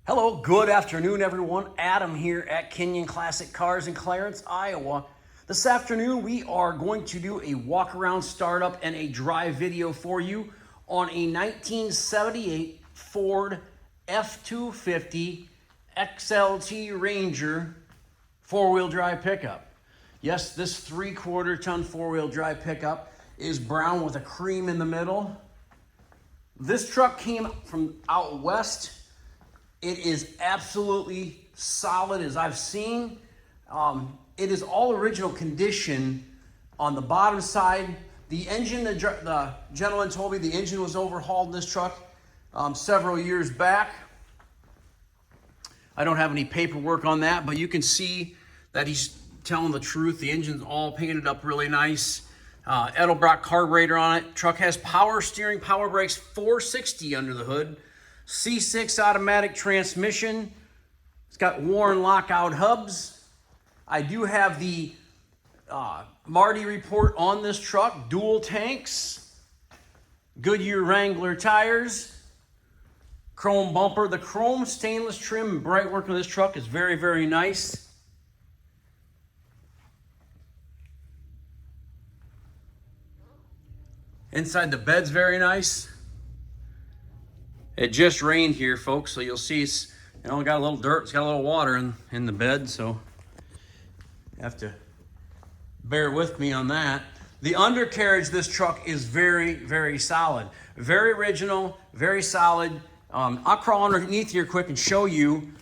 Hello, good afternoon, everyone. Adam here at Kinion Classic Cars in Clarence, Iowa. This afternoon, we are going to do a walk-around startup and a drive video for you on a 1978 Ford F250 XLT Ranger four-wheel drive pickup. Yes, this 3/4 ton four-wheel drive pickup is brown with a cream in the middle. This truck came from out west. It is absolutely solid as I've seen. It is all original condition on the bottom side. The engine, the gentleman told me the engine was overhauled in this truck several years back. I don't have any paperwork on that, but you can see that he's telling the truth. The engine's all painted up really nice. Edelbrock carburetor on it. Truck has power steering, power brakes, 460 under the hood. C6 automatic transmission. It's got Warren lockout hubs. I do have the Marty report on this truck. Dual tanks. Goodyear Wrangler tires. Chrome bumper. The chrome stainless trim and bright work of this truck is very, very nice. Inside the bed's very nice. It just rained here, folks, so you'll see it's, got a little dirt, it's got a little water in the bed, so you have to bear with me on that. The undercarriage of this truck is very, very solid. Very original, very solid. I'll crawl underneath here quick and show you.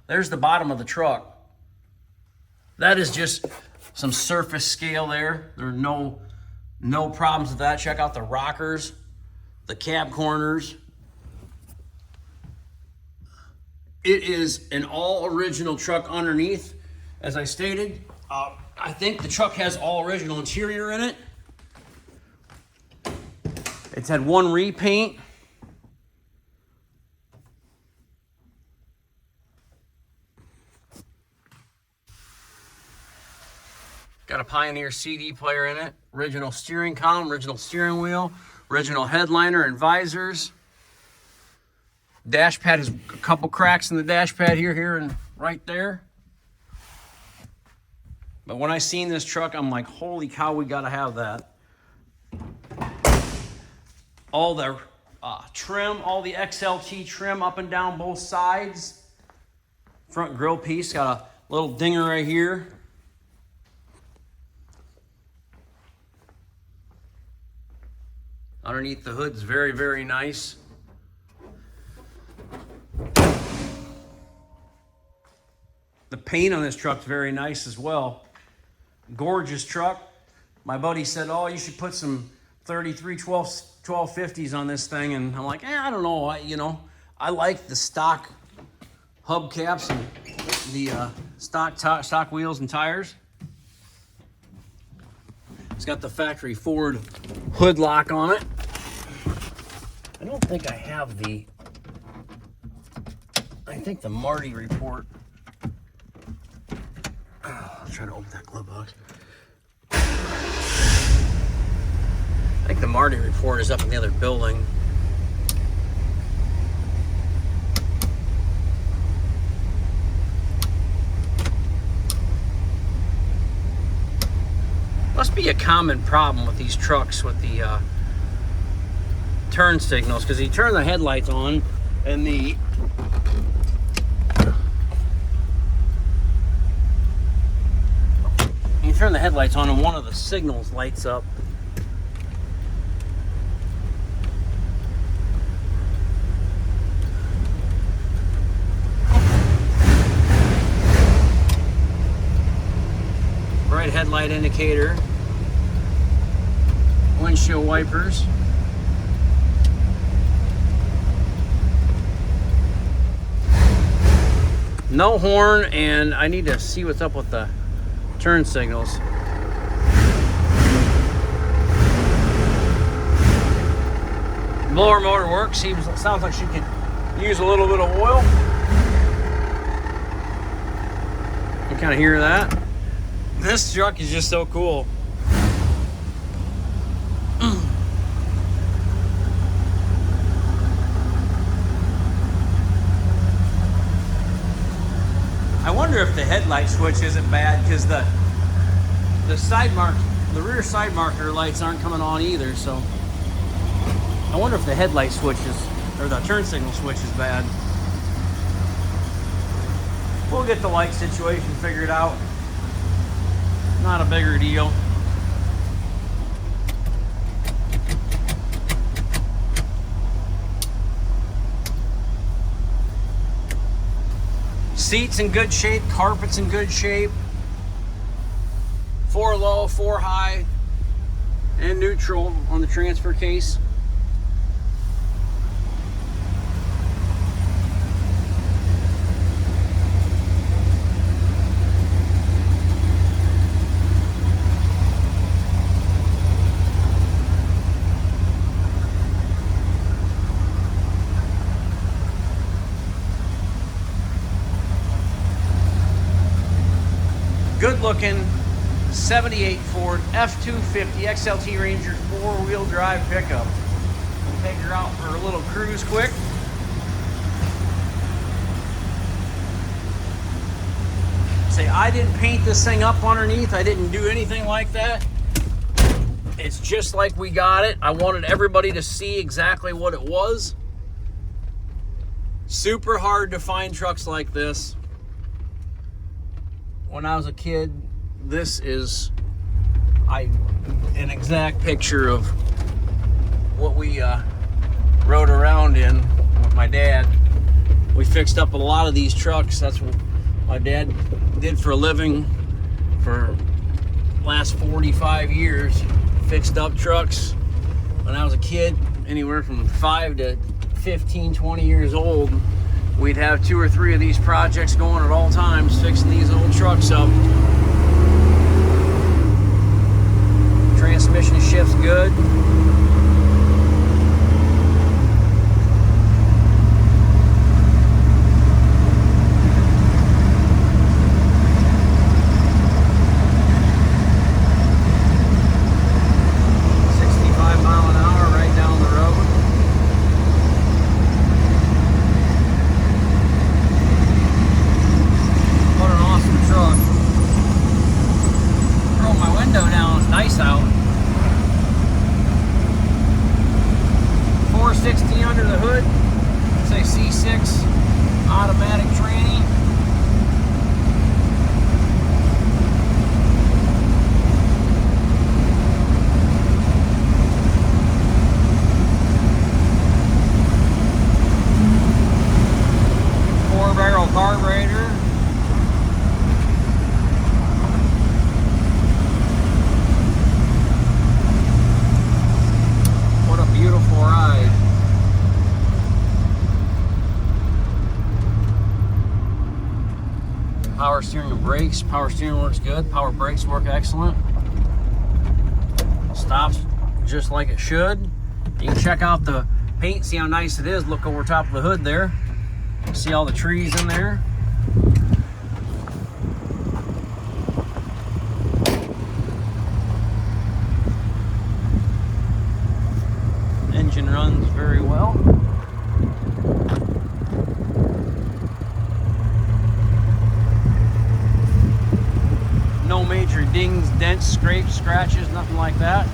There's the bottom of the truck. That is just some surface scale there. There are no problems with that. Check out the rockers. The cab corners. It is an all original truck underneath. As I stated, I think the truck has all original interior in it. It's had one repaint. Got a Pioneer CD player in it. Original steering column, original steering wheel. Original headliner and visors. Dash pad has a couple cracks in the dash pad here, and right there. But when I seen this truck, I'm like, holy cow, we gotta have that. All the trim, all the XLT trim up and down both sides. Front grille piece, got a little dinger right here. Underneath the hood's very, very nice. The paint on this truck's very nice as well. Gorgeous truck. My buddy said, oh, you should put some 33 1250s on this thing. And I'm like, I don't know. I like the stock hubcaps and the stock wheels and tires. It's got the factory Ford hood lock on it. I don't think I have I think the Marty report. I'll try to open that glove box. I think the Marty report is up in the other building. Must be a common problem with these trucks with the turn signals, because you turn the headlights on and one of the signals lights up. Bright headlight indicator. Windshield wipers. No horn, and I need to see what's up with the turn signals. Blower motor works. Sounds like she could use a little bit of oil. You kind of hear that. This truck is just so cool. if the headlight switch isn't bad, because the rear side marker lights aren't coming on either. So I wonder if the headlight switch or the turn signal switch is bad. We'll get the light situation figured out. Not a bigger deal. Seats in good shape, carpet's in good shape. 4 low, 4 high, and neutral on the transfer case. Good looking 78 Ford F250 XLT Ranger 4-wheel drive pickup. We'll take her out for a little cruise quick. Say, I didn't paint this thing up underneath. I didn't do anything like that. It's just like we got it. I wanted everybody to see exactly what it was. Super hard to find trucks like this. When I was a kid, this is an exact picture of what we rode around in with my dad. We fixed up a lot of these trucks. That's what my dad did for a living for the last 45 years. Fixed up trucks. When I was a kid, anywhere from 5 to 15, 20 years old, we'd have 2 or 3 of these projects going at all times, fixing these old trucks up. Transmission shift's good. Under the hood, say C6 automatic tranny. Four-barrel carburetor. What a beautiful ride. Power steering and brakes. Power steering works good. Power brakes work excellent. Stops just like it should. You can check out the paint, see how nice it is. Look over top of the hood there. See all the trees in there. Engine runs very well. No major dings, dents, scrapes, scratches, nothing like that.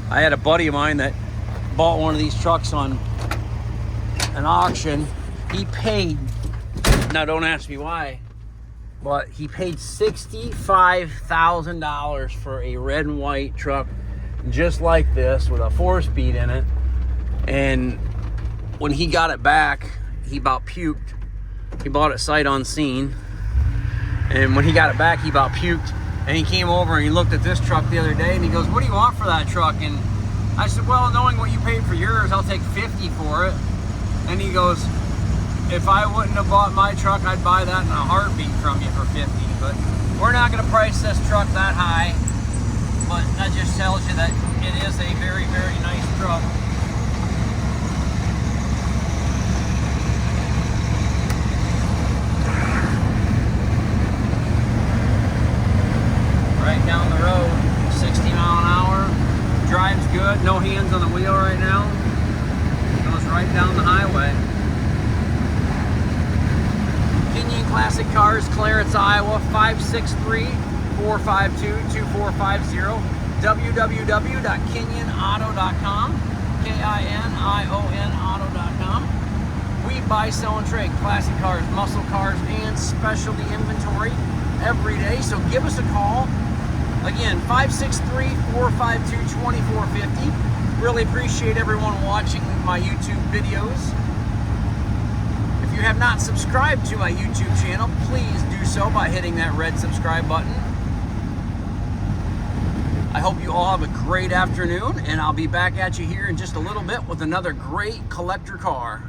I had a buddy of mine that bought one of these trucks on an auction. He paid, now don't ask me why, but he paid $65,000 for a red and white truck just like this with a 4-speed in it. And when he got it back, he about puked. He bought it sight unseen. And when he got it back, he about puked. And he came over and he looked at this truck the other day and he goes, "What do you want for that truck?" And I said, "Well, knowing what you paid for yours, I'll take $50 for it." And he goes, "If I wouldn't have bought my truck, I'd buy that in a heartbeat from you for $50. But we're not going to price this truck that high. But that just tells you that it is a very, very nice truck. right down the highway. Kinion Classic Cars, Clarence, Iowa, 563-452-2450. www.kinionauto.com, K-I-N-I-O-N auto.com. We buy, sell, and trade classic cars, muscle cars, and specialty inventory every day. So give us a call. Again, 563-452-2450. Really appreciate everyone watching my YouTube videos. If you have not subscribed to my YouTube channel, please do so by hitting that red subscribe button. I hope you all have a great afternoon, and I'll be back at you here in just a little bit with another great collector car.